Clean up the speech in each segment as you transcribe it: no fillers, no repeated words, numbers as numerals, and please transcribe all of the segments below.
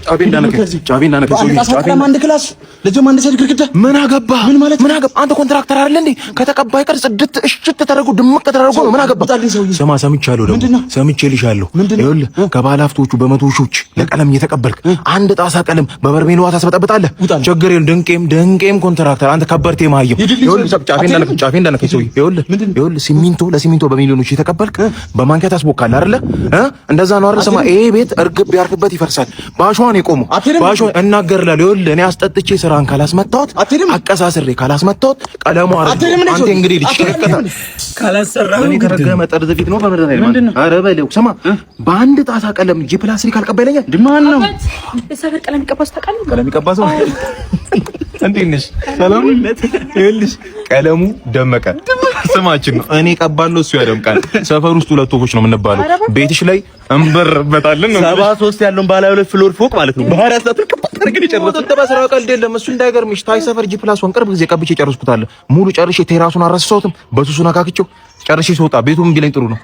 ጫቤ እንዳነከ አንድ ክላስ ለጀማ አንድ ሰድ ግርግዳ ምን አገባ? ምን አገባ? አንተ ኮንትራክተር አይደል እንዴ? ከተቀባይ ቀር ጽድት እሽት ተደረጉ ድምቅ ተደረጉ ነው። ምን አገባ? ስማ ሰምቻለሁ፣ ደግሞ ሰምቼልሻለሁ። ይኸውልህ ከባለ ሀብቶቹ በመቶ ሺዎች ለቀለም እየተቀበልክ አንድ ጣሳ ቀለም በበርሜል ውሃ ታስበጠብጣለህ። ችግር የለም። ድንቄም ኮንትራክተር አንተ ከበርቴ ማየው። ይኸውልህ ጫፌ እንዳነከ ሰውዬ ይኸውልህ ሲሚንቶ በሚሊዮኖች እየተቀበልክ በማንኪያ ታስቦካለህ አይደለ? እንደዛ ነው አይደል? ስማ ይሄ ቤት እርግብ ያርፍበት ይፈርሳል። ባሽዋን የቆሙ ባሽዋን እናገርላለሁ። ይኸውልህ እኔ አስጠጥቼ ስራን ካላስመጣሁት አቀሳስሬ ካላስመጣሁት ቀለሙ አይደል አንተ እንግዲህ ልጅ ካላሰራህ እኔ ከረገመ ጠርዝ ፊት ነው በመረዳ ይማን አረ በለው። ስማ በአንድ ጣሳ ቀለም ጂ ፕላስ ካልቀበለኛ ድማን ነው የሰፈር ቀለም ይቀባስ ተቃለ ቀለም ይቀባስ እንዴት ነሽ? ሰላም ነሽ? ይኸውልሽ ቀለሙ ደመቀ ስማችን ነው። እኔ ቀባለሁ እሱ ያደምቃል። ሰፈር ውስጥ ሁለት ወፎች ነው የምንባለው። ቤትሽ ላይ እንበርበታለን ነው 73 ያለውን ባለ ሁለት ፍሎር ፎቅ ማለት ነው። ባህሪያት ተርከን ይጨርሳል። ተባስራ ቀልድ የለም እሱ እንዳይገርምሽ። ታይ ሰፈር ጂ ፕላስ ወን ቅርብ ጊዜ ቀብቼ ጨርስኩታል። ሙሉ ጨርሼ ቴራሱን አረሳሁትም በሱሱና ካክቼው ጨርሼ ስወጣ ቤቱም ቢለኝ ጥሩ ነው።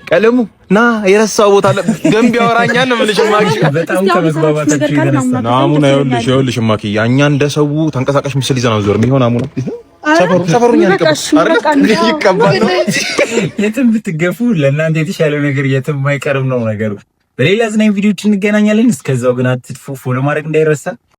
ቀለሙ ና የረሳው ቦታ አለ ገንቢ ያወራኛል ነው የምልሽ። ማኪ በጣም ከመግባባታችሁ ይነሳ ናሙና ይኸውልሽ ማኪ እኛ እንደሰው ተንቀሳቃሽ ምስል ይዘና ዞር ምን ይሆን አሙና ሰፈሩኛ ይቀባል ነው የትም ብትገፉ ለእናንተ የተሻለው ነገር የትም አይቀርም ነው ነገሩ። በሌላ ዝናኝ ቪዲዮዎች እንገናኛለን። እስከዛው ግን አትጥፉ። ፎሎ ማድረግ እንዳይረሳ።